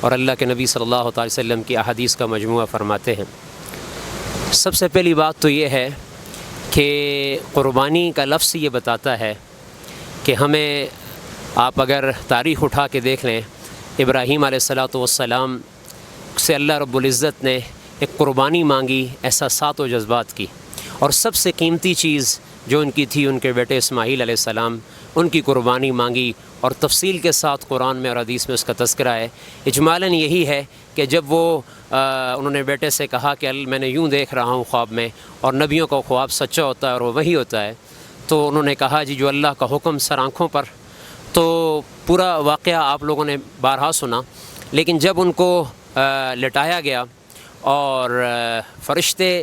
اور اللہ کے نبی صلی اللہ علیہ وسلم کی احادیث کا مجموعہ فرماتے ہیں۔ سب سے پہلی بات تو یہ ہے کہ قربانی کا لفظ یہ بتاتا ہے کہ ہمیں، آپ اگر تاریخ اٹھا کے دیکھ لیں، ابراہیم علیہ السلام سے اللہ رب العزت نے ایک قربانی مانگی احساسات و جذبات کی، اور سب سے قیمتی چیز جو ان کی تھی ان کے بیٹے اسماعیل علیہ السلام، ان کی قربانی مانگی، اور تفصیل کے ساتھ قرآن میں اور حدیث میں اس کا تذکرہ ہے۔ اجمالاً یہی ہے کہ جب وہ انہوں نے بیٹے سے کہا کہ میں نے یوں دیکھ رہا ہوں خواب میں، اور نبیوں کا خواب سچا ہوتا ہے اور وہ وہی ہوتا ہے، تو انہوں نے کہا جی جو اللہ کا حکم سر آنکھوں پر۔ تو پورا واقعہ آپ لوگوں نے بارہا سنا، لیکن جب ان کو لٹایا گیا اور فرشتے،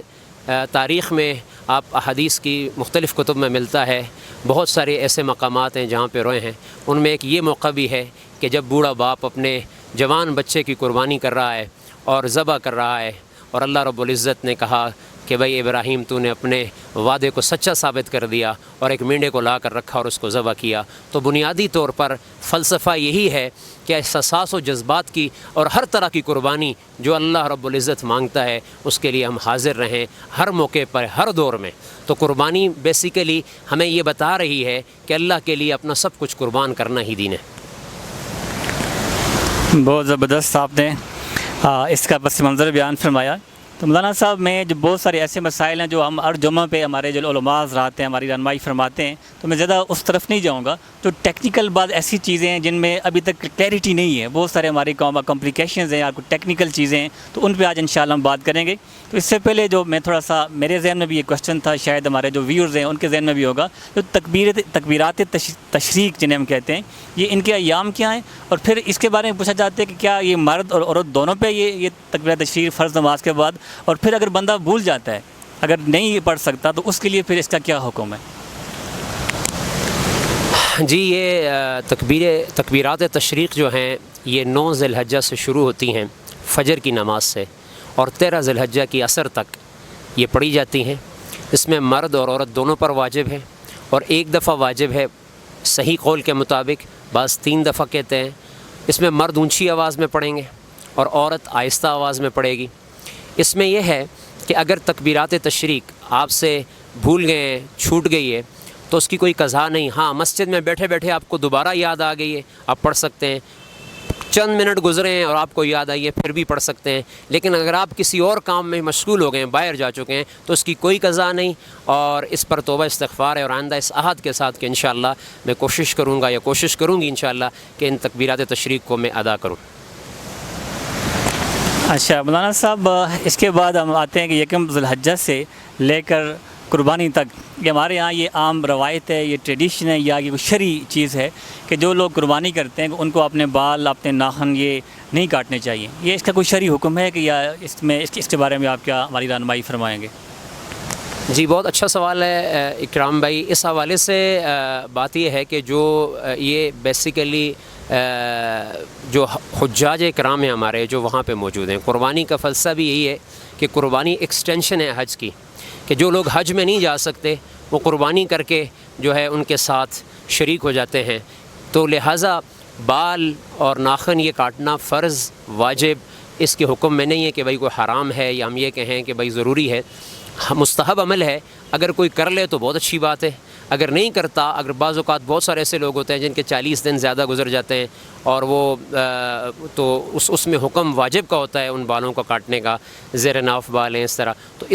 تاریخ میں آپ احادیث کی مختلف کتب میں ملتا ہے، بہت سارے ایسے مقامات ہیں جہاں پہ روئے ہیں، ان میں ایک یہ موقع بھی ہے کہ جب بوڑھا باپ اپنے جوان بچے کی قربانی کر رہا ہے اور ذبح کر رہا ہے، اور اللہ رب العزت نے کہا کہ بھئی ابراہیم تو نے اپنے وعدے کو سچا ثابت کر دیا، اور ایک مینڈے کو لا کر رکھا اور اس کو ذبح کیا۔ تو بنیادی طور پر فلسفہ یہی ہے کہ احساسات و جذبات کی اور ہر طرح کی قربانی جو اللہ رب العزت مانگتا ہے اس کے لیے ہم حاضر رہیں، ہر موقع پر، ہر دور میں۔ تو قربانی بیسیکلی ہمیں یہ بتا رہی ہے کہ اللہ کے لیے اپنا سب کچھ قربان کرنا ہی دین ہے۔ بہت زبردست آپ نے اس کا پس منظر بیان فرمایا۔ تو مولانا صاحب، میں جو بہت سارے ایسے مسائل ہیں جو ہم ہر جمعہ پہ ہمارے جو علماء حضرات ہیں ہماری رہنمائی فرماتے ہیں، تو میں زیادہ اس طرف نہیں جاؤں گا۔ جو ٹیکنیکل بعض ایسی چیزیں ہیں جن میں ابھی تک کلیئرٹی نہیں ہے، بہت سارے ہماری کمپلیکیشنز ہیں یا کوئی ٹیکنیکل چیزیں ہیں، تو ان پہ آج انشاءاللہ ہم بات کریں گے۔ تو اس سے پہلے جو میں تھوڑا سا میرے ذہن میں بھی یہ کویشچن تھا، شاید ہمارے جو ویورز ہیں ان کے ذہن میں بھی ہوگا، جو تکبیرات تشریق جنہیں ہم کہتے ہیں، یہ ان کے ایام کیا ہیں، اور پھر اس کے بارے میں پوچھا جاتا ہے کہ کیا یہ مرد اور عورت دونوں پہ یہ تکبیرات تشریق فرض نماز کے بعد، اور پھر اگر بندہ بھول جاتا ہے، اگر نہیں پڑھ سکتا، تو اس کے لیے پھر اس کا کیا حکم ہے؟ جی، یہ تکبیرات تشریق جو ہیں یہ 9 ذی الحجہ سے شروع ہوتی ہیں فجر کی نماز سے، اور 13 ذی الحجہ کی عصر تک یہ پڑھی جاتی ہیں۔ اس میں مرد اور عورت دونوں پر واجب ہے، اور ایک دفعہ واجب ہے صحیح قول کے مطابق، بعض 3 دفعہ کہتے ہیں۔ اس میں مرد اونچی آواز میں پڑھیں گے اور عورت آہستہ آواز میں پڑھے گی۔ اس میں یہ ہے کہ اگر تکبیرات تشریق آپ سے بھول گئے ہیں، چھوٹ گئی ہے، تو اس کی کوئی قضا نہیں۔ ہاں، مسجد میں بیٹھے بیٹھے آپ کو دوبارہ یاد آ گئی ہے، آپ پڑھ سکتے ہیں۔ چند منٹ گزرے ہیں اور آپ کو یاد آئی ہے، پھر بھی پڑھ سکتے ہیں۔ لیکن اگر آپ کسی اور کام میں مشغول ہو گئے ہیں، باہر جا چکے ہیں، تو اس کی کوئی قضا نہیں، اور اس پر توبہ استغفار ہے، اور آئندہ اس عہد کے ساتھ کہ انشاءاللہ میں کوشش کروں گا یا کوشش کروں گی انشاءاللہ کہ ان تکبیرات تشریق کو میں ادا کروں۔ اچھا مولانا صاحب، اس کے بعد ہم آتے ہیں کہ یکم ذی الحجہ سے لے کر قربانی تک، یہ ہمارے یہاں یہ عام روایت ہے، یہ ٹریڈیشن ہے، یا یہ کوئی شرعی چیز ہے کہ جو لوگ قربانی کرتے ہیں ان کو اپنے بال، اپنے ناخن یہ نہیں کاٹنے چاہیے؟ یہ اس کا کوئی شرعی حکم ہے کہ یا اس کے بارے میں آپ کیا ہماری رہنمائی فرمائیں گے؟ جی، بہت اچھا سوال ہے اکرام بھائی۔ اس حوالے سے بات یہ ہے کہ جو یہ بیسیکلی جو حجاج کرام ہیں ہمارے جو وہاں پہ موجود ہیں، قربانی کا فلسفہ بھی یہی ہے کہ قربانی ایکسٹینشن ہے حج کی، کہ جو لوگ حج میں نہیں جا سکتے وہ قربانی کر کے جو ہے ان کے ساتھ شریک ہو جاتے ہیں۔ تو لہٰذا بال اور ناخن یہ کاٹنا فرض، واجب، اس کے حکم میں نہیں ہے کہ بھائی کوئی حرام ہے یا ہم یہ کہیں کہ بھائی ضروری ہے۔ مستحب عمل ہے، اگر کوئی کر لے تو بہت اچھی بات ہے، اگر نہیں کرتا، اگر بعض اوقات بہت سارے ایسے لوگ ہوتے ہیں جن کے 40 دن زیادہ گزر جاتے ہیں اور وہ تو اس میں حکم واجب کا ہوتا ہے ان بالوں کو کاٹنے کا، زیر ناف بال ہیں اس طرح، تو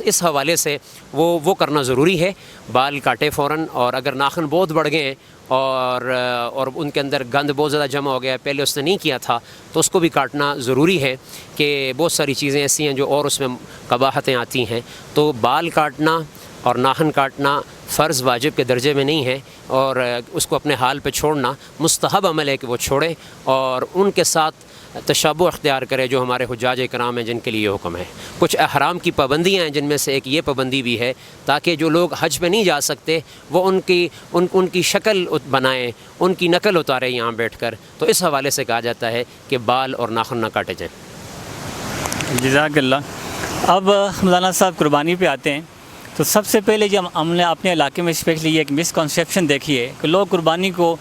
اس حوالے سے وہ کرنا ضروری ہے، بال کاٹے فوراً۔ اور اگر ناخن بہت بڑھ گئے ہیں اور ان کے اندر گند بہت زیادہ جمع ہو گیا ہے، پہلے اس نے نہیں کیا تھا، تو اس کو بھی کاٹنا ضروری ہے، کہ بہت ساری چیزیں ایسی ہیں جو اور اس میں قباحتیں آتی ہیں۔ تو بال کاٹنا اور ناخن کاٹنا فرض واجب کے درجے میں نہیں ہے، اور اس کو اپنے حال پہ چھوڑنا مستحب عمل ہے کہ وہ چھوڑے اور ان کے ساتھ تشابہ اختیار کرے جو ہمارے حجاج کرام ہیں جن کے لیے یہ حکم ہے۔ کچھ احرام کی پابندیاں ہیں جن میں سے ایک یہ پابندی بھی ہے، تاکہ جو لوگ حج میں نہیں جا سکتے وہ ان کی شکل بنائیں، ان کی نقل اتاریں یہاں بیٹھ کر۔ تو اس حوالے سے کہا جاتا ہے کہ بال اور ناخن نہ کاٹے جائیں۔ جزاک اللہ۔ اب مولانا صاحب قربانی پہ آتے ہیں، تو سب سے پہلے جب ہم نے اپنے علاقے میں اسپیشلی یہ ایک مسکنسیپشن دیکھی ہے کہ لوگ قربانی کو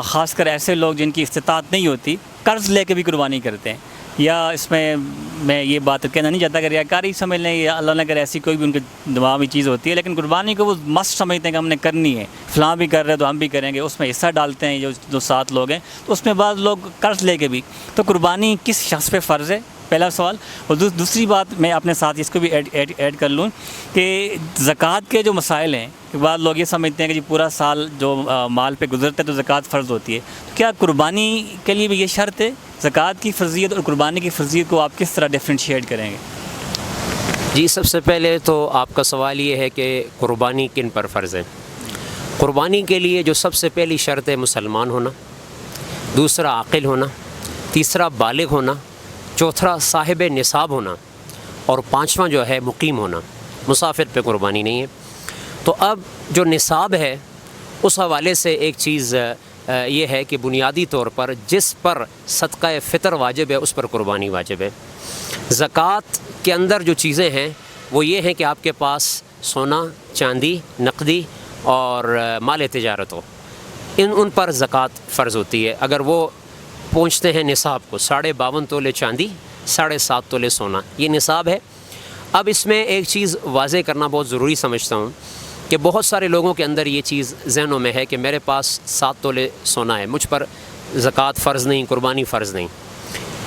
خاص کر ایسے لوگ جن کی استطاعت نہیں ہوتی قرض لے کے بھی قربانی کرتے ہیں، یا اس میں یہ بات کہنا نہیں چاہتا کہ ریاکاری سمجھ لیں یا اللہ نہ کرے ایسی کوئی بھی ان کے دماغ میں چیز ہوتی ہے، لیکن قربانی کو وہ مسٹ سمجھتے ہیں کہ ہم نے کرنی ہے، فلاں بھی کر رہے تو ہم بھی کریں گے، اس میں حصہ ڈالتے ہیں جو 7 لوگ ہیں، تو اس میں بعض لوگ قرض لے کے بھی. تو قربانی کس شخص پہ فرض ہے، پہلا سوال. اور دوسری بات میں اپنے ساتھ اس کو بھی ایڈ کر لوں کہ زکوٰۃ کے جو مسائل ہیں، کہ بعض لوگ یہ سمجھتے ہیں کہ جی پورا سال جو مال پہ گزرتا ہے تو زکوٰۃ فرض ہوتی ہے، تو کیا قربانی کے لیے بھی یہ شرط ہے؟ زکوٰۃ کی فرضیت اور قربانی کی فرضیت کو آپ کس طرح ڈفرینشیٹ کریں گے؟ جی، سب سے پہلے تو آپ کا سوال یہ ہے کہ قربانی کن پر فرض ہے. قربانی کے لیے جو سب سے پہلی شرط ہے مسلمان ہونا، دوسرا عاقل ہونا، تیسرا بالغ ہونا، چوتھا صاحب نصاب ہونا، اور پانچواں جو ہے مقیم ہونا. مسافر پہ قربانی نہیں ہے. تو اب جو نصاب ہے اس حوالے سے ایک چیز یہ ہے کہ بنیادی طور پر جس پر صدقہ فطر واجب ہے اس پر قربانی واجب ہے. زکوٰۃ کے اندر جو چیزیں ہیں وہ یہ ہیں کہ آپ کے پاس سونا، چاندی، نقدی اور مال تجارت ہو، ان پر زکوٰۃ فرض ہوتی ہے. اگر وہ پہنچتے ہیں نصاب کو، 52.5 تولے چاندی، 7.5 تولے سونا، یہ نصاب ہے. اب اس میں ایک چیز واضح کرنا بہت ضروری سمجھتا ہوں کہ بہت سارے لوگوں کے اندر یہ چیز ذہنوں میں ہے کہ میرے پاس 7 تولے سونا ہے، مجھ پر زکوٰۃ فرض نہیں، قربانی فرض نہیں.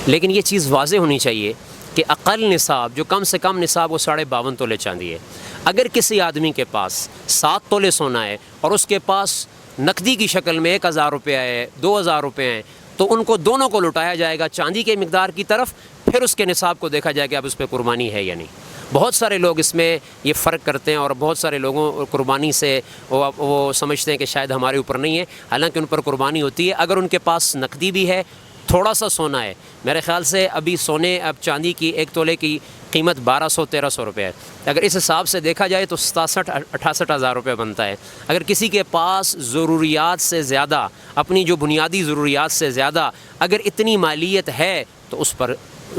لیکن یہ چیز واضح ہونی چاہیے کہ اقل نصاب، جو کم سے کم نصاب، وہ 52.5 تولے چاندی ہے. اگر کسی آدمی کے پاس 7 تولے سونا ہے اور اس کے پاس نقدی کی شکل میں 1,000 روپے ہے، 2,000 روپے ہیں، تو ان کو دونوں کو لٹایا جائے گا چاندی کے مقدار کی طرف، پھر اس کے نصاب کو دیکھا جائے کہ اب اس پہ قربانی ہے یا نہیں. بہت سارے لوگ اس میں یہ فرق کرتے ہیں، اور بہت سارے لوگوں قربانی سے وہ سمجھتے ہیں کہ شاید ہمارے اوپر نہیں ہے، حالانکہ ان پر قربانی ہوتی ہے. اگر ان کے پاس نقدی بھی ہے، تھوڑا سا سونا ہے، میرے خیال سے ابھی اب چاندی کی 1 تولے کی قیمت 1,200-1,300 روپے ہے. اگر اس حساب سے دیکھا جائے تو 67-68 ہزار روپے بنتا ہے. اگر کسی کے پاس ضروریات سے زیادہ، اپنی جو بنیادی ضروریات سے زیادہ اگر اتنی مالیت ہے تو اس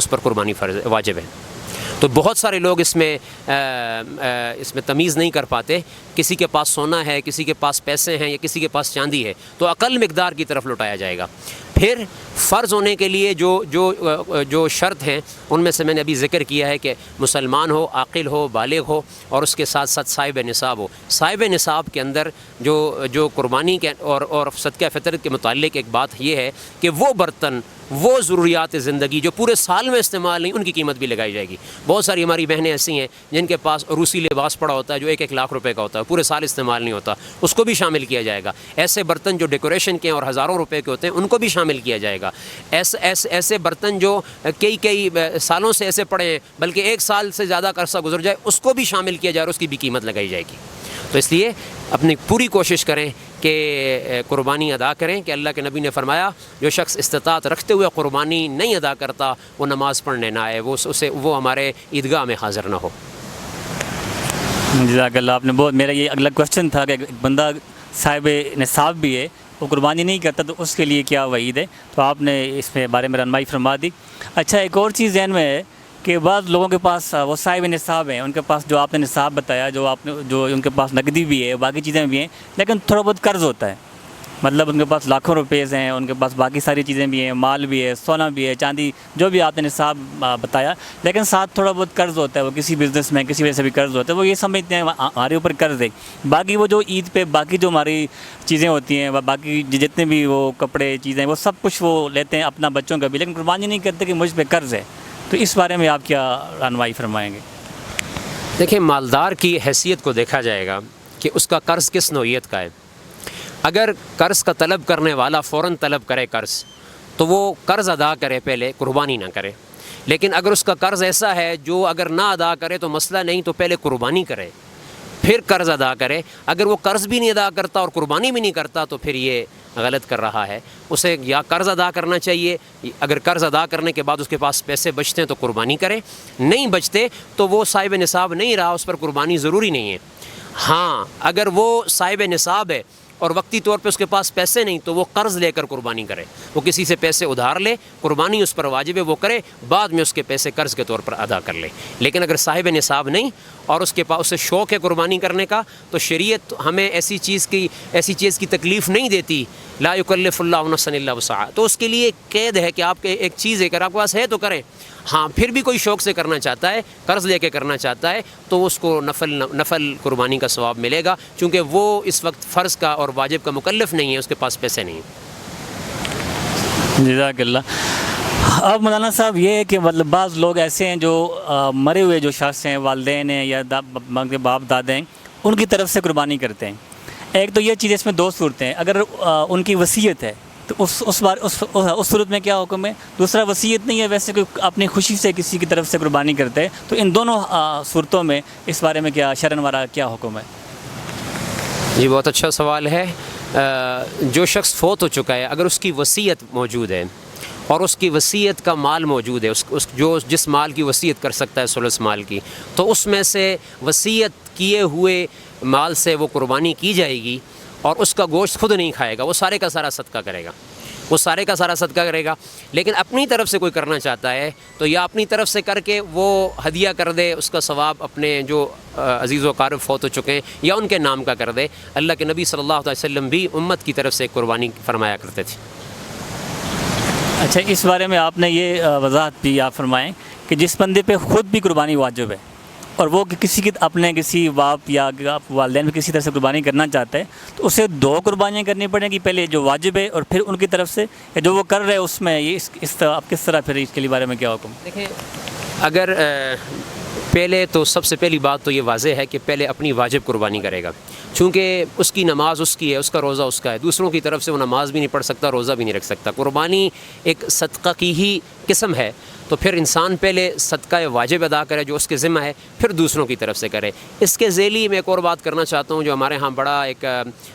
پر قربانی فرض واجب ہے. تو بہت سارے لوگ اس میں تمیز نہیں کر پاتے. کسی کے پاس سونا ہے، کسی کے پاس پیسے ہیں، یا کسی کے پاس چاندی ہے، تو اقل مقدار کی طرف لٹایا جائے گا. پھر فرض ہونے کے لیے جو شرط ہیں ان میں سے میں نے ابھی ذکر کیا ہے کہ مسلمان ہو، عاقل ہو، بالغ ہو، اور اس کے ساتھ ساتھ صاحب نصاب ہو. صاحب نصاب کے اندر جو قربانی کے اور صدقہ فطر کے متعلق ایک بات یہ ہے کہ وہ برتن، وہ ضروریات زندگی جو پورے سال میں استعمال نہیں، ان کی قیمت بھی لگائی جائے گی. بہت ساری ہماری بہنیں ایسی ہیں جن کے پاس روسی لباس پڑا ہوتا ہے جو 1 لاکھ روپے کا ہوتا ہے، پورے سال استعمال نہیں ہوتا، اس کو بھی شامل کیا جائے گا. ایسے برتن جو ڈیکوریشن کے اور ہزاروں روپے کے ہوتے ہیں ان کو بھی شامل کیا جائے گا. ایسے برتن جو کئی سالوں سے ایسے پڑے ہیں، بلکہ 1 سال سے زیادہ کا عرصہ گزر جائے، اس کو بھی شامل کیا جائے اور اس کی بھی قیمت لگائی جائے گی. تو اس لیے اپنی پوری کوشش کریں کہ قربانی ادا کریں، کہ اللہ کے نبی نے فرمایا جو شخص استطاعت رکھتے ہوئے قربانی نہیں ادا کرتا وہ نماز پڑھنے نہ آئے، وہ ہمارے عیدگاہ میں حاضر نہ ہو. جزاک اللہ. آپ نے میرا یہ اگلا کویشچن تھا کہ ایک بندہ صاحب نصاب بھی ہے، وہ قربانی نہیں کرتا، تو اس کے لیے کیا وعید ہے؟ تو آپ نے اس میں بارے میں رہنمائی فرما دی. اچھا، ایک اور چیز ذہن میں ہے کہ بعض لوگوں کے پاس وہ صاحب نصاب ہیں، ان کے پاس جو آپ نے نصاب بتایا، جو ان کے پاس نقدی بھی ہے، باقی چیزیں بھی ہیں، لیکن تھوڑا بہت قرض ہوتا ہے. مطلب ان کے پاس لاکھوں روپے ہیں، ان کے پاس باقی ساری چیزیں بھی ہیں، مال بھی ہے، سونا بھی ہے، چاندی، جو بھی آپ نے نصاب بتایا، لیکن ساتھ تھوڑا بہت قرض ہوتا ہے. وہ کسی بزنس میں کسی وجہ سے بھی قرض ہوتا ہے، وہ یہ سمجھتے ہیں ہمارے اوپر قرض ہے. باقی وہ جو عید پہ باقی جو ہماری چیزیں ہوتی ہیں، باقی جتنے بھی وہ کپڑے چیزیں، وہ سب کچھ وہ لیتے ہیں اپنا، بچوں کا بھی، لیکن قربانی نہیں کرتے کہ مجھ پہ قرض ہے. تو اس بارے میں آپ کیا رہنمائی فرمائیں گے؟ دیکھیں، مالدار کی حیثیت کو دیکھا جائے گا کہ اس کا قرض کس نوعیت کا ہے. اگر قرض کا طلب کرنے والا فوراً طلب کرے قرض، تو وہ قرض ادا کرے، پہلے قربانی نہ کرے. لیکن اگر اس کا قرض ایسا ہے جو اگر نہ ادا کرے تو مسئلہ نہیں، تو پہلے قربانی کرے پھر قرض ادا کرے. اگر وہ قرض بھی نہیں ادا کرتا اور قربانی بھی نہیں کرتا تو پھر یہ غلط کر رہا ہے. اسے یا قرض ادا کرنا چاہیے، اگر قرض ادا کرنے کے بعد اس کے پاس پیسے بچتے ہیں تو قربانی کرے، نہیں بچتے تو وہ صاحب نصاب نہیں رہا، اس پر قربانی ضروری نہیں ہے. ہاں، اگر وہ صاحب نصاب ہے اور وقتی طور پہ اس کے پاس پیسے نہیں تو وہ قرض لے کر قربانی کرے. وہ کسی سے پیسے ادھار لے، قربانی اس پر واجب ہے، وہ کرے، بعد میں اس کے پیسے قرض کے طور پر ادا کر لے. لیکن اگر صاحب نصاب نہیں اور اس کے پاس اسے شوق ہے قربانی کرنے کا، تو شریعت ہمیں ایسی چیز کی تکلیف نہیں دیتی، لا یکلف اللہ نفسا الا وسعہا، تو اس کے لیے قید ہے کہ آپ کے ایک چیز ہے، اگر آپ کے پاس ہے تو کریں۔ ہاں پھر بھی کوئی شوق سے کرنا چاہتا ہے، قرض لے کے کرنا چاہتا ہے، تو اس کو نفل قربانی کا ثواب ملے گا، چونکہ وہ اس وقت فرض کا اور واجب کا مکلف نہیں ہے، اس کے پاس پیسے نہیں ہیں۔ جزاک اللہ۔ اب مولانا صاحب یہ ہے کہ مطلب بعض لوگ ایسے ہیں جو مرے ہوئے جو شخص ہیں، والدین ہیں یا باپ دادے ہیں، ان کی طرف سے قربانی کرتے ہیں۔ ایک تو یہ چیز، اس میں دو صورتیں ہیں، اگر ان کی وصیت ہے تو اس صورت میں کیا حکم ہے؟ دوسرا وصیت نہیں ہے، ویسے کوئی اپنی خوشی سے کسی کی طرف سے قربانی کرتے ہیں، تو ان دونوں صورتوں میں اس بارے میں کیا شرعاً وارا کیا حکم ہے؟ جی بہت اچھا سوال ہے۔ جو شخص فوت ہو چکا ہے، اگر اس کی وصیت موجود ہے اور اس کی وصیت کا مال موجود ہے، جس مال کی وصیت کر سکتا ہے ثلث مال کی، تو اس میں سے وصیت کیے ہوئے مال سے وہ قربانی کی جائے گی، اور اس کا گوشت خود نہیں کھائے گا، وہ سارے کا سارا صدقہ کرے گا، لیکن اپنی طرف سے کوئی کرنا چاہتا ہے تو یا اپنی طرف سے کر کے وہ ہدیہ کر دے، اس کا ثواب اپنے جو عزیز و اقارب فوت ہو چکے ہیں یا ان کے نام کا کر دے۔ اللہ کے نبی صلی اللہ علیہ وسلم بھی امت کی طرف سے قربانی فرمایا کرتے تھے۔ اچھا، اس بارے میں آپ نے یہ وضاحت بھی آپ فرمائیں کہ جس بندے پہ خود بھی قربانی واجب ہے اور وہ کسی باپ یا والدین میں کسی طرح سے قربانی کرنا چاہتا ہے، تو اسے دو قربانیاں کرنی پڑیں گی، پہلے جو واجب ہے اور پھر ان کی طرف سے، یا جو وہ کر رہے اس میں یہ اس طرح آپ کس طرح پھر اس کے بارے میں کیا حکم؟ دیکھیں، اگر پہلے تو سب سے پہلی بات تو یہ واضح ہے کہ پہلے اپنی واجب قربانی کرے گا، چونکہ اس کی نماز اس کی ہے، اس کا روزہ اس کا ہے، دوسروں کی طرف سے وہ نماز بھی نہیں پڑھ سکتا، روزہ بھی نہیں رکھ سکتا۔ قربانی ایک صدقہ کی ہی قسم ہے، تو پھر انسان پہلے صدقہ واجب ادا کرے جو اس کے ذمہ ہے، پھر دوسروں کی طرف سے کرے۔ اس کے ذیلی میں ایک اور بات کرنا چاہتا ہوں جو ہمارے ہاں بڑا ایک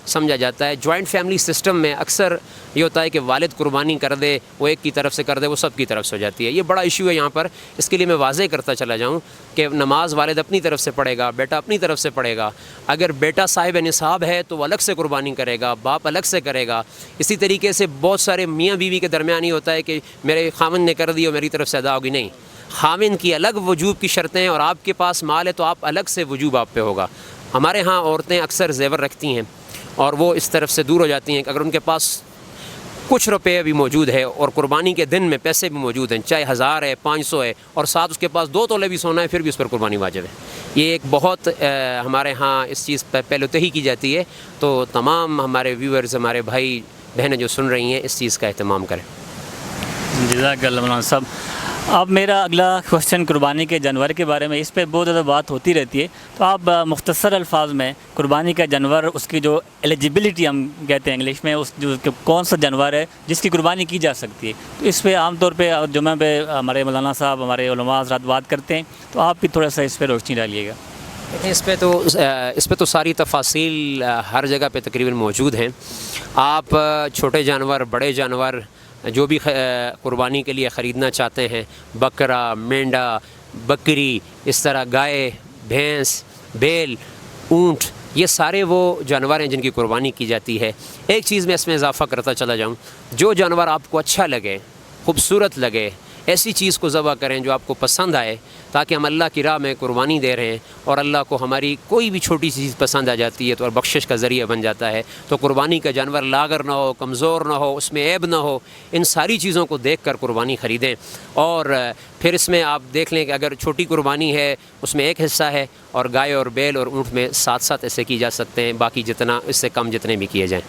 سمجھا جاتا ہے، جوائنٹ فیملی سسٹم میں اکثر یہ ہوتا ہے کہ والد قربانی کر دے، وہ ایک کی طرف سے کر دے، وہ سب کی طرف سے ہو جاتی ہے۔ یہ بڑا ایشو ہے یہاں پر، اس کے لیے میں واضح کرتا چلا جاؤں کہ نماز والد اپنی طرف سے پڑھے گا، بیٹا اپنی طرف سے پڑھے گا۔ اگر بیٹا صاحب نصاب ہے تو وہ الگ سے قربانی کرے گا، باپ الگ سے کرے گا۔ اسی طریقے سے بہت سارے میاں بیوی کے درمیان ہی ہوتا ہے کہ میرے خاوند نے کر دی اور میری طرف سے ادا ہوگی، نہیں، خاوند کی الگ وجوب کی شرطیں ہیں، اور آپ کے پاس مال ہے تو آپ الگ سے وجوب آپ پہ ہوگا۔ ہمارے ہاں عورتیں اکثر زیور رکھتی ہیں اور وہ اس طرف سے دور ہو جاتی ہیں کہ اگر ان کے پاس کچھ روپے بھی موجود ہے اور قربانی کے دن میں پیسے بھی موجود ہیں، چاہے 1000 ہے، 500 ہے، اور ساتھ اس کے پاس 2 تولے بھی سونا ہے، پھر بھی اس پر قربانی واجب ہے۔ یہ ایک بہت ہمارے ہاں اس چیز پہ پہلے ہی کی جاتی ہے، تو تمام ہمارے ویورز، ہمارے بھائی بہنیں جو سن رہی ہیں، اس چیز کا اہتمام کریں۔ جزاک اللہ مولانا صاحب۔ اب میرا اگلا کوشچن قربانی کے جانور کے بارے میں، اس پہ بہت زیادہ بات ہوتی رہتی ہے، تو آپ مختصر الفاظ میں قربانی کا جانور، اس کی جو ایلیجبلٹی ہم کہتے ہیں انگلش میں، اس جو کون سا جانور ہے جس کی قربانی کی جا سکتی ہے، تو اس پہ عام طور پہ جمعہ پہ ہمارے مولانا صاحب، ہمارے علماء حضرات بات کرتے ہیں، تو آپ بھی تھوڑا سا اس پہ روشنی ڈالیے گا۔ اس پہ تو ساری تفاصیل ہر جگہ پہ تقریباً موجود ہیں۔ آپ چھوٹے جانور، بڑے جانور جو بھی قربانی کے لیے خریدنا چاہتے ہیں، بکرا، مینڈا، بکری، اس طرح گائے، بھینس، بیل، اونٹ، یہ سارے وہ جانور ہیں جن کی قربانی کی جاتی ہے۔ ایک چیز میں اس میں اضافہ کرتا چلا جاؤں، جو جانور آپ کو اچھا لگے، خوبصورت لگے، ایسی چیز کو ذبح کریں جو آپ کو پسند آئے، تاکہ ہم اللہ کی راہ میں قربانی دے رہے ہیں اور اللہ کو ہماری کوئی بھی چھوٹی سی چیز پسند آ جاتی ہے تو اور بخشش کا ذریعہ بن جاتا ہے۔ تو قربانی کا جانور لاغر نہ ہو، کمزور نہ ہو، اس میں عیب نہ ہو، ان ساری چیزوں کو دیکھ کر قربانی خریدیں۔ اور پھر اس میں آپ دیکھ لیں کہ اگر چھوٹی قربانی ہے اس میں ایک حصہ ہے، اور گائے اور بیل اور اونٹ میں ساتھ ساتھ ایسے کی جا سکتے ہیں، باقی جتنا اس سے کم جتنے بھی کیے جائیں۔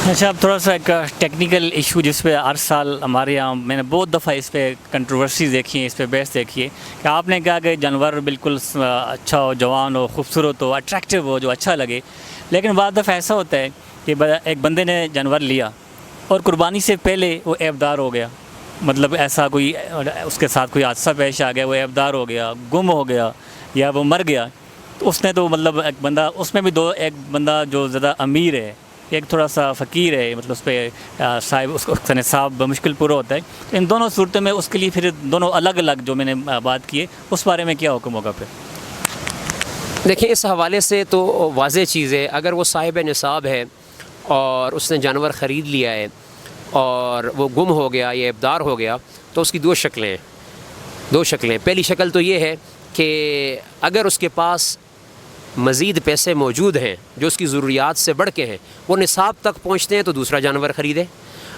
اچھا، اب تھوڑا سا ایک ٹیکنیکل ایشو جس پہ ہر سال ہمارے یہاں میں نے بہت دفعہ اس پہ کنٹروورسیز دیکھی ہیں، اس پہ بحث دیکھی ہے کہ آپ نے کہا کہ جانور بالکل اچھا ہو، جوان ہو، خوبصورت ہو، اٹریکٹیو ہو، جو اچھا لگے، لیکن بعض دفعہ ایسا ہوتا ہے کہ ایک بندے نے جانور لیا اور قربانی سے پہلے وہ عیبدار ہو گیا، مطلب ایسا کوئی اس کے ساتھ کوئی حادثہ پیش آ گیا، وہ عیبدار ہو گیا، گم ہو گیا یا وہ مر گیا، تو اس نے تو مطلب ایک بندہ، اس میں بھی ایک بندہ جو زیادہ امیر ہے، ایک تھوڑا سا فقیر ہے، مطلب اس پہ صاحب اس کو نصاب مشکل پورا ہوتا ہے، تو ان دونوں صورتوں میں اس کے لیے پھر دونوں الگ الگ جو میں نے بات کی ہے، اس بارے میں کیا حکم ہوگا پھر؟ دیکھیں، اس حوالے سے تو واضح چیز ہے، اگر وہ صاحب نصاب ہے اور اس نے جانور خرید لیا ہے اور وہ گم ہو گیا یا عیبدار ہو گیا، تو اس کی دو شکلیں ہیں۔ پہلی شکل تو یہ ہے کہ اگر اس کے پاس مزید پیسے موجود ہیں جو اس کی ضروریات سے بڑھ کے ہیں، وہ نصاب تک پہنچتے ہیں تو دوسرا جانور خریدے،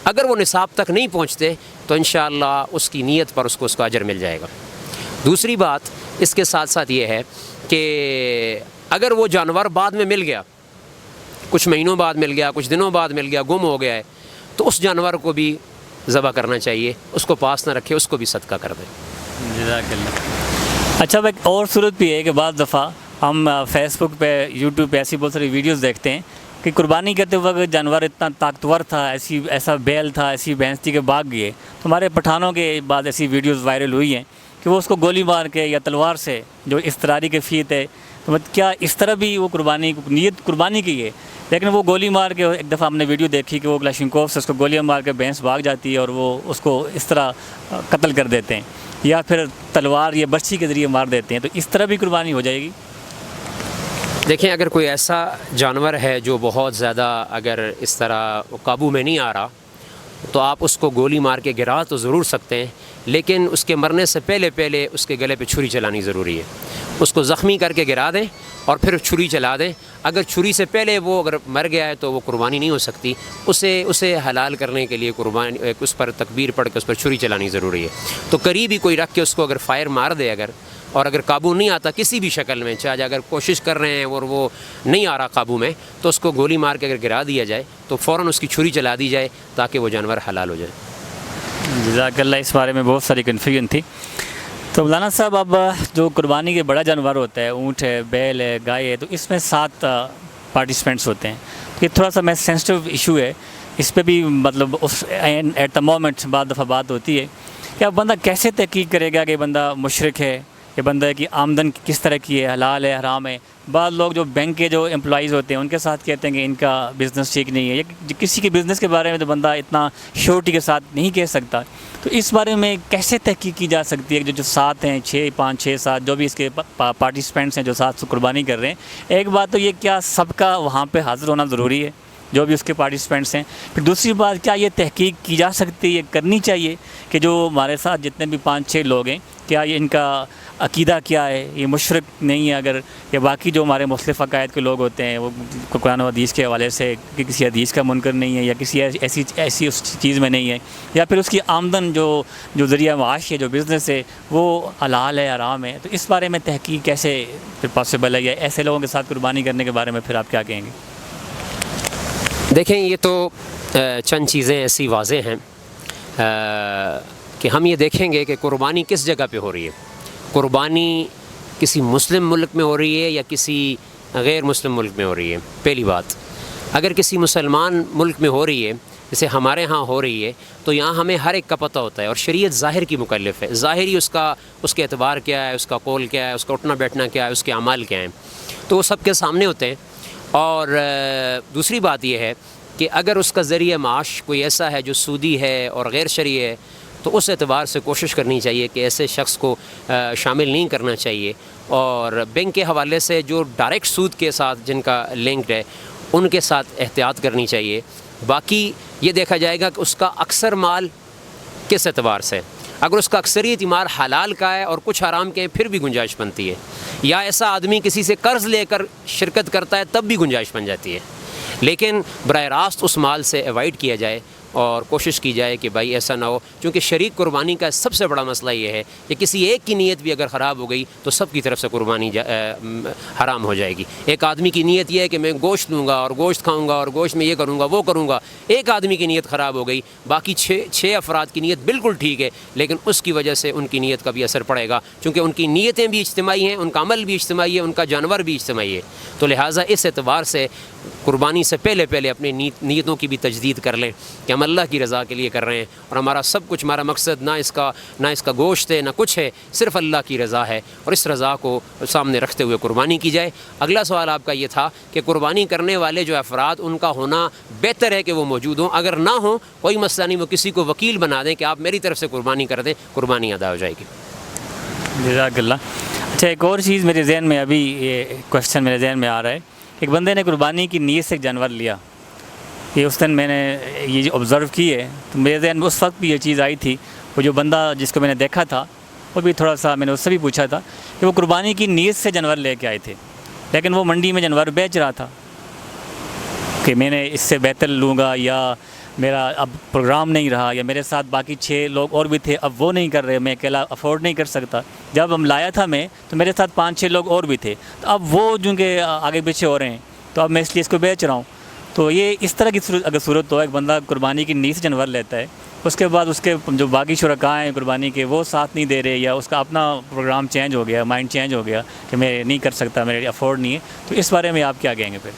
اگر وہ نصاب تک نہیں پہنچتے تو انشاءاللہ اس کی نیت پر اس کا اجر مل جائے گا۔ دوسری بات اس کے ساتھ ساتھ یہ ہے کہ اگر وہ جانور بعد میں مل گیا، کچھ مہینوں بعد مل گیا، کچھ دنوں بعد مل گیا، گم ہو گیا ہے، تو اس جانور کو بھی ذبح کرنا چاہیے، اس کو پاس نہ رکھے، اس کو بھی صدقہ کر دیں۔ جزاک اللہ۔ اچھا ایک اور صورت بھی ہے کہ بعض دفعہ ہم فیس بک پہ، یوٹیوب پہ ایسی بہت ساری ویڈیوز دیکھتے ہیں کہ قربانی کرتے وقت جانور اتنا طاقتور تھا، ایسا بیل تھا، ایسی بھینس تھی کہ بھاگ گئے۔ تو ہمارے پٹھانوں کے بعد ایسی ویڈیوز وائرل ہوئی ہیں کہ وہ اس کو گولی مار کے یا تلوار سے، جو استراری کیفیت ہے، تو کیا اس طرح بھی وہ نیت قربانی کی ہے، لیکن وہ گولی مار کے، ایک دفعہ ہم نے ویڈیو دیکھی کہ وہ کلاشنکوف سے اس کو گولیاں مار کے بھینس بھاگ جاتی ہے اور وہ اس کو اس طرح قتل کر دیتے ہیں، یا پھر تلوار یا برچھی کے ذریعے مار دیتے ہیں، تو اس طرح بھی قربانی ہو جائے گی؟ دیکھیں، اگر کوئی ایسا جانور ہے جو بہت زیادہ اگر اس طرح قابو میں نہیں آ رہا تو آپ اس کو گولی مار کے گرا تو ضرور سکتے ہیں، لیکن اس کے مرنے سے پہلے اس کے گلے پہ چھری چلانی ضروری ہے۔ اس کو زخمی کر کے گرا دیں اور پھر چھری چلا دیں۔ اگر چھری سے پہلے وہ اگر مر گیا ہے تو وہ قربانی نہیں ہو سکتی، اسے حلال کرنے کے لیے قربانی، اس پر تکبیر پڑھ کے اس پر چھری چلانی ضروری ہے۔ تو قریب ہی کوئی رکھ کے اس کو اگر فائر مار دے اور اگر قابو نہیں آتا کسی بھی شکل میں، چاہے اگر کوشش کر رہے ہیں اور وہ نہیں آ رہا قابو میں، تو اس کو گولی مار کے اگر گرا دیا جائے تو فوراً اس کی چھری چلا دی جائے تاکہ وہ جانور حلال ہو جائے۔ جزاک اللہ۔ اس بارے میں بہت ساری کنفیوژن تھی۔ تو مولانا صاحب، اب جو قربانی کے بڑا جانور ہوتا ہے، اونٹ ہے، بیل ہے، گائے ہے، تو اس میں 7 پارٹیسپینٹس ہوتے ہیں۔ یہ تھوڑا سا میں سینسٹیو ایشو ہے، اس پہ بھی مطلب اس ایٹ دا مومنٹ بعض دفعہ بات ہوتی ہے کہ اب بندہ کیسے تحقیق کرے گا کہ بندہ مشرک ہے، کہ بندہ کی آمدن کس طرح کی ہے، حلال ہے، حرام ہے۔ بعض لوگ جو بینک کے جو امپلائیز ہوتے ہیں ان کے ساتھ کہتے ہیں کہ ان کا بزنس ٹھیک نہیں ہے، یا کسی کے بزنس کے بارے میں تو بندہ اتنا شیورٹی کے ساتھ نہیں کہہ سکتا۔ تو اس بارے میں کیسے تحقیق کی جا سکتی ہے کہ جو 7 ہیں، 6، 5، 6، 7 جو بھی اس کے پارٹیسپینٹس ہیں جو 7 قربانی کر رہے ہیں، ایک بات تو یہ کیا سب کا وہاں پہ حاضر ہونا ضروری ہے جو بھی اس کے پارٹیسپینٹس ہیں؟ پھر دوسری بات، کیا یہ تحقیق کی جا سکتی ہے، کرنی چاہیے کہ جو ہمارے ساتھ جتنے بھی 5-6 لوگ ہیں، کیا یہ ان کا عقیدہ کیا ہے، یہ مشرک نہیں ہے اگر، یا باقی جو ہمارے مختلف عقائد کے لوگ ہوتے ہیں وہ قرآن و حدیث کے حوالے سے کہ کسی حدیث کا منکر نہیں ہے، یا کسی ایسی اس چیز میں نہیں ہے، یا پھر اس کی آمدن جو ذریعہ معاش ہے، جو بزنس ہے، وہ حلال ہے، حرام ہے، تو اس بارے میں تحقیق کیسے پھر پاسبل ہے، یا ایسے لوگوں کے ساتھ قربانی کرنے کے بارے میں پھر آپ کیا کہیں گے؟ دیکھیں، یہ تو چند چیزیں ایسی واضح ہیں کہ ہم یہ دیکھیں گے کہ قربانی کس جگہ پہ ہو رہی ہے۔ قربانی کسی مسلم ملک میں ہو رہی ہے یا کسی غیر مسلم ملک میں ہو رہی ہے؟ پہلی بات، اگر کسی مسلمان ملک میں ہو رہی ہے، جیسے ہمارے ہاں ہو رہی ہے، تو یہاں ہمیں ہر ایک کا پتہ ہوتا ہے، اور شریعت ظاہر کی مکلف ہے، ظاہری اس کے اعتبار کیا ہے، اس کا قول کیا ہے، اس کا اٹھنا بیٹھنا کیا ہے، اس کے اعمال کیا ہیں، تو وہ سب کے سامنے ہوتے ہیں۔ اور دوسری بات یہ ہے کہ اگر اس کا ذریعہ معاش کوئی ایسا ہے جو سودی ہے اور غیر شرعی ہے، تو اس اعتبار سے کوشش کرنی چاہیے کہ ایسے شخص کو شامل نہیں کرنا چاہیے، اور بینک کے حوالے سے جو ڈائریکٹ سود کے ساتھ جن کا لنکڈ ہے ان کے ساتھ احتیاط کرنی چاہیے۔ باقی یہ دیکھا جائے گا کہ اس کا اکثر مال کس اعتبار سے، اگر اس کا اکثریت مال حلال کا ہے اور کچھ حرام کے ہیں پھر بھی گنجائش بنتی ہے، یا ایسا آدمی کسی سے قرض لے کر شرکت کرتا ہے تب بھی گنجائش بن جاتی ہے، لیکن براہ راست اس مال سے ایوائڈ کیا جائے اور کوشش کی جائے کہ بھائی ایسا نہ ہو، کیونکہ شریک قربانی کا سب سے بڑا مسئلہ یہ ہے کہ کسی ایک کی نیت بھی اگر خراب ہو گئی تو سب کی طرف سے قربانی حرام ہو جائے گی۔ ایک آدمی کی نیت یہ ہے کہ میں گوشت لوں گا اور گوشت کھاؤں گا اور گوشت میں یہ کروں گا وہ کروں گا، ایک آدمی کی نیت خراب ہو گئی، باقی 6 افراد کی نیت بالکل ٹھیک ہے، لیکن اس کی وجہ سے ان کی نیت کا بھی اثر پڑے گا، کیونکہ ان کی نیتیں بھی اجتماعی ہیں، ان کا عمل بھی اجتماعی ہے، ان کا جانور بھی اجتماعی ہے، تو لہٰذا اس اعتبار سے قربانی سے پہلے اپنی نیتوں کی بھی تجدید کر لیں کہ ہم اللہ کی رضا کے لیے کر رہے ہیں، اور ہمارا سب کچھ، ہمارا مقصد نہ اس کا گوشت ہے نہ کچھ ہے، صرف اللہ کی رضا ہے، اور اس رضا کو سامنے رکھتے ہوئے قربانی کی جائے۔ اگلا سوال آپ کا یہ تھا کہ قربانی کرنے والے جو افراد ان کا ہونا بہتر ہے کہ وہ موجود ہوں، اگر نہ ہوں کوئی مسئلہ نہیں، وہ کسی کو وکیل بنا دیں کہ آپ میری طرف سے قربانی کر دیں، قربانی ادا ہو جائے گی۔ جزاک اللہ۔ اچھا، ایک اور چیز میرے ذہن میں، ابھی یہ کویشچن میرے ذہن میں آ رہا ہے، ایک بندے نے قربانی کی نیت سے ایک جانور لیا، یہ اس دن میں نے یہ آبزرو کی ہے، تو میرے ذہن میں اس وقت بھی یہ چیز آئی تھی، وہ جو بندہ جس کو میں نے دیکھا تھا وہ بھی تھوڑا سا میں نے اس سے بھی پوچھا تھا کہ وہ قربانی کی نیت سے جانور لے کے آئے تھے، لیکن وہ منڈی میں جانور بیچ رہا تھا کہ میں نے اس سے بہتر لوں گا، یا میرا اب پروگرام نہیں رہا، یا میرے ساتھ باقی 6 لوگ اور بھی تھے، اب وہ نہیں کر رہے، میں اکیلا افورڈ نہیں کر سکتا۔ جب ہم لایا تھا میں تو میرے ساتھ 5-6 لوگ اور بھی تھے، تو اب وہ چونکہ آگے پیچھے ہو رہے ہیں تو اب میں اس لیے اس کو بیچ رہا ہوں۔ تو یہ اس طرح کی اگر صورت ہو، ایک بندہ قربانی کی نیت سے جانور لیتا ہے، اس کے بعد اس کے جو باقی شرکاء ہیں قربانی کے وہ ساتھ نہیں دے رہے، یا اس کا اپنا پروگرام چینج ہو گیا، مائنڈ چینج ہو گیا کہ میں نہیں کر سکتا، میرے لیے افورڈ نہیں ہے، تو اس بارے میں آپ کیا کہیں گے پھر؟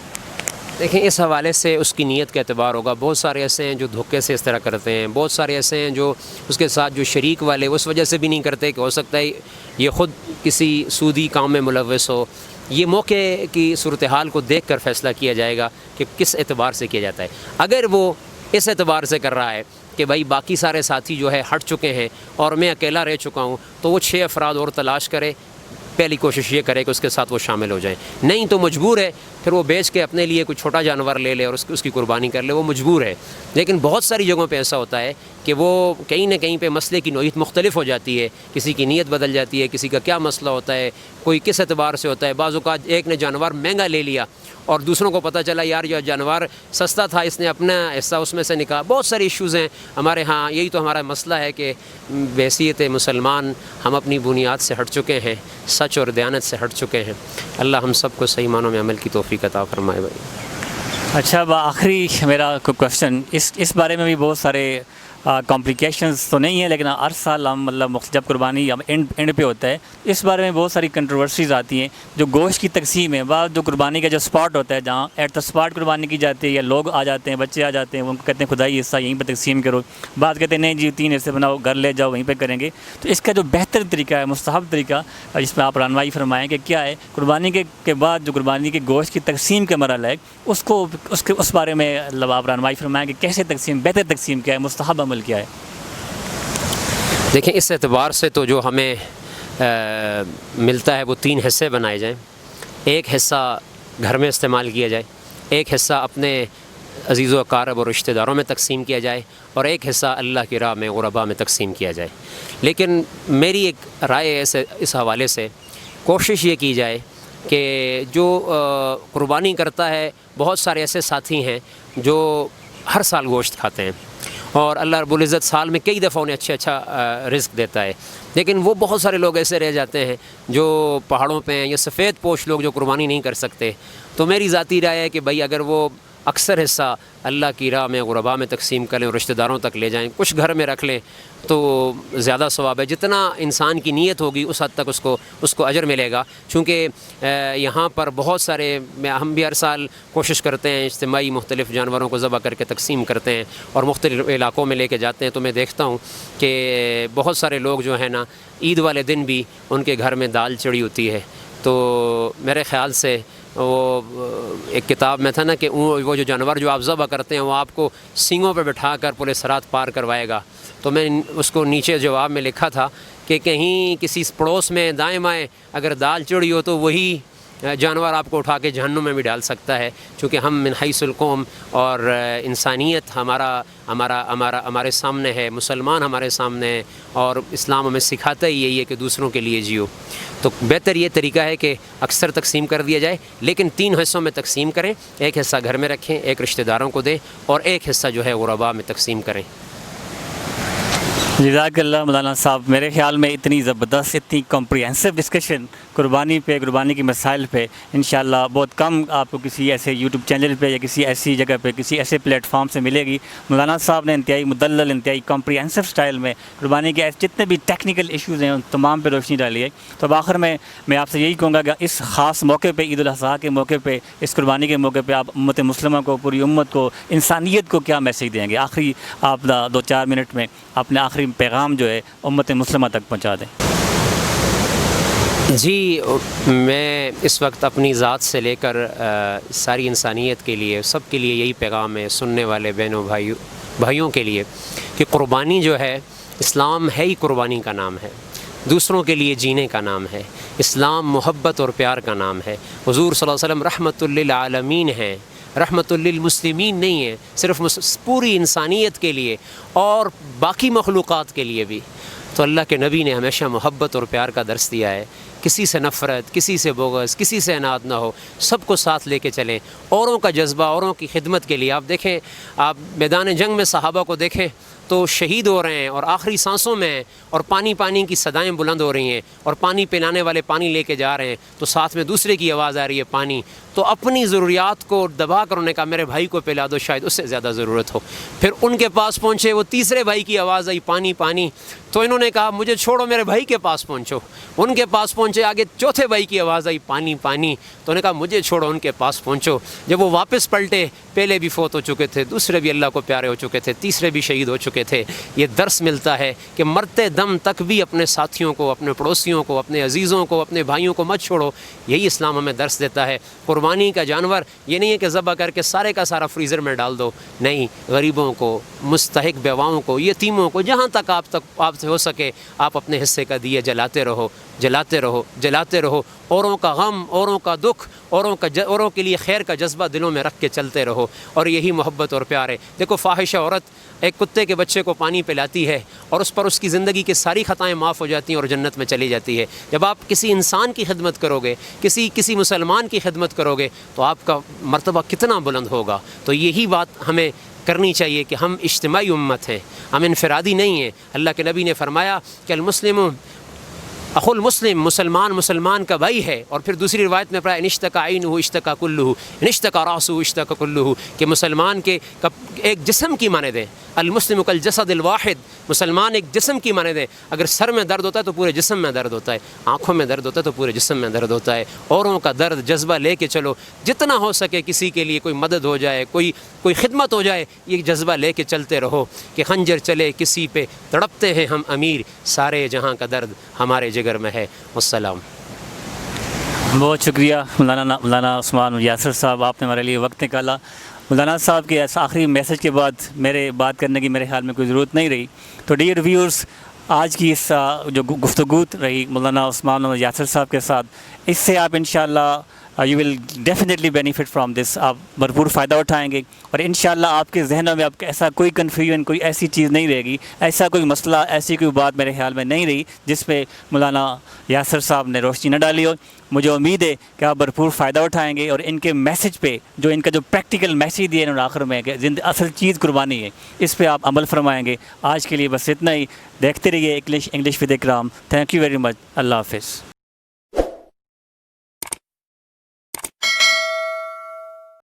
دیکھیں، اس حوالے سے اس کی نیت کا اعتبار ہوگا۔ بہت سارے ایسے ہیں جو دھوکے سے اس طرح کرتے ہیں، بہت سارے ایسے ہیں جو اس کے ساتھ جو شریک والے اس وجہ سے بھی نہیں کرتے کہ ہو سکتا ہے یہ خود کسی سودی کام میں ملوث ہو۔ یہ موقع کی صورتحال کو دیکھ کر فیصلہ کیا جائے گا کہ کس اعتبار سے کیا جاتا ہے۔ اگر وہ اس اعتبار سے کر رہا ہے کہ بھائی باقی سارے ساتھی جو ہے ہٹ چکے ہیں اور میں اکیلا رہ چکا ہوں، تو وہ 6 افراد اور تلاش کرے، پہلی کوشش یہ کرے کہ اس کے ساتھ وہ شامل ہو جائیں۔ نہیں تو مجبور ہے، پھر وہ بیچ کے اپنے لیے کوئی چھوٹا جانور لے لے اور اس کی قربانی کر لے، وہ مجبور ہے۔ لیکن بہت ساری جگہوں پہ ایسا ہوتا ہے کہ وہ کہیں نہ کہیں پہ مسئلے کی نوعیت مختلف ہو جاتی ہے، کسی کی نیت بدل جاتی ہے، کسی کا کیا مسئلہ ہوتا ہے، کوئی کس اعتبار سے ہوتا ہے۔ بعض اوقات ایک نے جانور مہنگا لے لیا اور دوسروں کو پتہ چلا یار یہ جانور سستا تھا، اس نے اپنا حصہ اس میں سے نکالا۔ بہت ساری ایشوز ہیں ہمارے ہاں۔ یہی تو ہمارا مسئلہ ہے کہ بحیثیت مسلمان ہم اپنی بنیاد سے ہٹ چکے ہیں، سچ اور دیانت سے ہٹ چکے ہیں۔ اللہ ہم سب کو صحیح معنوں میں عمل کی توفیق عطا فرمائے بھائی۔ اچھا، آخری میرا کوشچن، اس بارے میں بھی بہت سارے کمپلیکیشنز تو نہیں ہیں، لیکن ہر سال ہم مطلب جب قربانی اینڈ پہ ہوتا ہے، اس بارے میں بہت ساری کنٹروورسیز آتی ہیں۔ جو گوشت کی تقسیم ہے، بعض جو قربانی کا جو اسپاٹ ہوتا ہے جہاں ایٹ دا اسپاٹ قربانی کی جاتی ہے، یا لوگ آ جاتے ہیں، بچے آ جاتے ہیں، وہ کہتے ہیں خدائی حصہ یہیں پہ تقسیم کرو، بعض کہتے ہیں نہیں جی 3 حصے بناؤ، گھر لے جاؤ، وہیں پہ کریں گے۔ تو اس کا جو بہتر طریقہ ہے، مستحب طریقہ، جس میں آپ رہنمائی فرمائیں کہ کیا ہے قربانی کے بعد جو قربانی کے گوشت کی تقسیم کا مرحلہ ہے، اس بارے میں آپ رہنمائی فرمائیں کہ کیسے تقسیم، بہتر تقسیم کیا ہے، مستحب عمل کیا ہے؟ دیکھیں، اس اعتبار سے تو جو ہمیں ملتا ہے وہ 3 حصے بنائے جائیں۔ ایک حصہ گھر میں استعمال کیا جائے، ایک حصہ اپنے عزیز و اقارب اور رشتہ داروں میں تقسیم کیا جائے، اور ایک حصہ اللہ کی راہ میں غرباء میں تقسیم کیا جائے۔ لیکن میری ایک رائے اس حوالے سے کوشش یہ کی جائے کہ جو قربانی کرتا ہے، بہت سارے ایسے ساتھی ہیں جو ہر سال گوشت کھاتے ہیں، اور اللہ رب العزت سال میں کئی دفعہ انہیں اچھا رزق دیتا ہے، لیکن وہ بہت سارے لوگ ایسے رہ جاتے ہیں جو پہاڑوں پہ ہیں، یا سفید پوش لوگ جو قربانی نہیں کر سکتے۔ تو میری ذاتی رائے ہے کہ بھائی اگر وہ اکثر حصہ اللہ کی راہ میں غرباء میں تقسیم کریں اور رشتہ داروں تک لے جائیں، کچھ گھر میں رکھ لیں، تو زیادہ ثواب ہے۔ جتنا انسان کی نیت ہوگی اس حد تک اس کو اجر ملے گا، چونکہ یہاں پر بہت سارے ہم بھی ہر سال کوشش کرتے ہیں اجتماعی مختلف جانوروں کو ذبح کر کے تقسیم کرتے ہیں اور مختلف علاقوں میں لے کے جاتے ہیں، تو میں دیکھتا ہوں کہ بہت سارے لوگ جو ہیں نا، عید والے دن بھی ان کے گھر میں دال چڑھی ہوتی ہے۔ تو میرے خیال سے وہ ایک کتاب میں تھا نا کہ وہ جو جانور جو آپ ذبح کرتے ہیں وہ آپ کو سینگوں پہ بٹھا کر پورے صراط پار کروائے گا۔ تو میں اس کو نیچے جواب میں لکھا تھا کہ کہیں کسی پڑوس میں دائیں بائیں اگر دال چڑھی ہو تو وہی جانور آپ کو اٹھا کے جہنم میں بھی ڈال سکتا ہے، چونکہ ہم من حیث القوم اور انسانیت ہمارے سامنے ہے، مسلمان ہمارے سامنے ہے، اور اسلام ہمیں سکھاتا ہی یہی ہے کہ دوسروں کے لیے جیو۔ تو بہتر یہ طریقہ ہے کہ اکثر تقسیم کر دیا جائے، لیکن 3 حصوں میں تقسیم کریں، ایک حصہ گھر میں رکھیں، ایک رشتہ داروں کو دیں، اور ایک حصہ جو ہے غرباء میں تقسیم کریں۔ جزاک اللہ مولانا صاحب، میرے خیال میں اتنی زبردست، اتنی کمپریہنسو ڈسکشن قربانی کے مسائل پہ انشاءاللہ بہت کم آپ کو کسی ایسے یوٹیوب چینل پہ یا کسی ایسی جگہ پہ، کسی ایسے پلیٹ فارم سے ملے گی۔ مولانا صاحب نے انتہائی مدلل، انتہائی کمپریہنسو سٹائل میں قربانی کے جتنے بھی ٹیکنیکل ایشوز ہیں ان تمام پہ روشنی ڈالی ہے۔ تو اب آخر میں آپ سے یہی کہوں گا کہ اس خاص موقع پہ، عید الاضحیٰ کے موقع پہ، اس قربانی کے موقع پہ آپ امت مسلمہ کو، پوری امت کو، انسانیت کو کیا میسیج دیں گے؟ آخری آپ 2-4 منٹ میں اپنے آخری پیغام جو ہے امت مسلمہ تک پہنچا دیں۔ جی، میں اس وقت اپنی ذات سے لے کر ساری انسانیت کے لیے، سب کے لیے یہی پیغام ہے، سننے والے بہنوں بھائیوں کے لیے، کہ قربانی جو ہے، اسلام ہے ہی قربانی کا نام ہے، دوسروں کے لیے جینے کا نام ہے۔ اسلام محبت اور پیار کا نام ہے۔ حضور صلی اللہ علیہ وسلم رحمت للعالمین ہیں، رحمت للمسلمین نہیں ہے، صرف پوری انسانیت کے لیے اور باقی مخلوقات کے لیے بھی۔ تو اللہ کے نبی نے ہمیشہ محبت اور پیار کا درس دیا ہے. کسی سے نفرت، کسی سے بغض، کسی سے اناد نہ ہو، سب کو ساتھ لے کے چلیں. اوروں کا جذبہ، اوروں کی خدمت کے لیے. آپ دیکھیں، آپ میدان جنگ میں صحابہ کو دیکھیں تو شہید ہو رہے ہیں اور آخری سانسوں میں ہیں، اور پانی کی صدائیں بلند ہو رہی ہیں، اور پانی پلانے والے پانی لے کے جا رہے ہیں تو ساتھ میں دوسرے کی آواز آ رہی ہے پانی. تو اپنی ضروریات کو دبا کر انہوں نے کہا میرے بھائی کو پلا دو، شاید اس سے زیادہ ضرورت ہو. پھر ان کے پاس پہنچے، وہ تیسرے بھائی کی آواز آئی پانی، تو انہوں نے کہا مجھے چھوڑو، میرے بھائی کے پاس پہنچو. ان کے پاس پہنچے، آگے چوتھے بھائی کی آواز آئی پانی، تو انہوں نے کہا مجھے چھوڑو، ان کے پاس پہنچو. جب وہ واپس پلٹے، پہلے بھی فوت ہو چکے تھے، دوسرے بھی اللہ کو پیارے ہو چکے تھے، تیسرے بھی شہید ہو چکے تھے. یہ درس ملتا ہے کہ مرتے دم تک بھی اپنے ساتھیوں کو، اپنے پڑوسیوں کو، اپنے عزیزوں کو، اپنے بھائیوں کو مت چھوڑو. یہی اسلام ہمیں درس دیتا ہے. قربانی کا جانور یہ نہیں ہے کہ ذبح کر کے سارے کا سارا فریزر میں ڈال دو. نہیں، غریبوں کو، مستحق بیواؤں کو، یتیموں کو، جہاں تک آپ سے ہو سکے آپ اپنے حصے کا دیے جلاتے رہو. اوروں کا غم، اوروں کا دکھ، اوروں کے لیے خیر کا جذبہ دلوں میں رکھ کے چلتے رہو. اور یہی محبت اور پیار ہے. دیکھو، فاحشہ عورت ایک کتے کے بچے کو پانی پلاتی ہے اور اس پر اس کی زندگی کی ساری خطائیں معاف ہو جاتی ہیں اور جنت میں چلی جاتی ہے. جب آپ کسی انسان کی خدمت کرو گے، کسی مسلمان کی خدمت کرو گے تو آپ کا مرتبہ کتنا بلند ہوگا. تو یہی بات ہمیں کرنی چاہیے کہ ہم اجتماعی امت ہیں، ہم انفرادی نہیں ہیں. اللہ کے نبی نے فرمایا کہ المسلم اخو المسلم، مسلمان کا بھائی ہے. اور پھر دوسری روایت میں پڑھا انشتکا عینہ اشتکا کلہ، انشتکا راسہ اشتکا کلہ، کہ مسلمان کے ایک جسم کی مانند ہے. المسلم کالجسد الواحد، مسلمان ایک جسم کی مانند ہے. اگر سر میں درد ہوتا ہے تو پورے جسم میں درد ہوتا ہے، آنکھوں میں درد ہوتا ہے تو پورے جسم میں درد ہوتا ہے. اوروں کا درد جذبہ لے کے چلو، جتنا ہو سکے کسی کے لیے کوئی مدد ہو جائے، کوئی خدمت ہو جائے، یہ جذبہ لے کے چلتے رہو. کہ خنجر چلے کسی پہ تڑپتے ہیں ہم امیر، سارے جہاں کا درد ہمارے جگر میں ہے. والسلام. بہت شکریہ مولانا عثمان یاسر صاحب، آپ نے ہمارے لیے وقت نکالا. مولانا صاحب کے آخری میسج کے بعد میرے بات کرنے کی میرے خیال میں کوئی ضرورت نہیں رہی. تو ڈیئر ویورز، آج کی اس جو گفتگو رہی مولانا عثمان یاسر صاحب کے ساتھ، اس سے آپ انشاءاللہ you will definitely benefit from this. آپ بھرپور فائدہ اٹھائیں گے اور انشاءاللہ آپ کے ذہنوں میں آپ ایسا کوئی کنفیوژن، کوئی ایسی چیز نہیں رہے گی، ایسا کوئی مسئلہ، ایسی کوئی بات میرے خیال میں نہیں رہی جس پہ مولانا یاسر صاحب نے روشنی نہ ڈالی ہو. مجھے امید ہے کہ آپ بھرپور فائدہ اٹھائیں گے اور ان کے میسج پہ، جو ان کا جو پریکٹیکل میسج دیا انہوں نے آخر میں کہ اصل چیز قربانی ہے، اس پہ آپ عمل فرمائیں گے. آج کے لیے بس اتنا ہی. دیکھتے رہیے English with Ikram. Thank you very much. اللہ حافظ.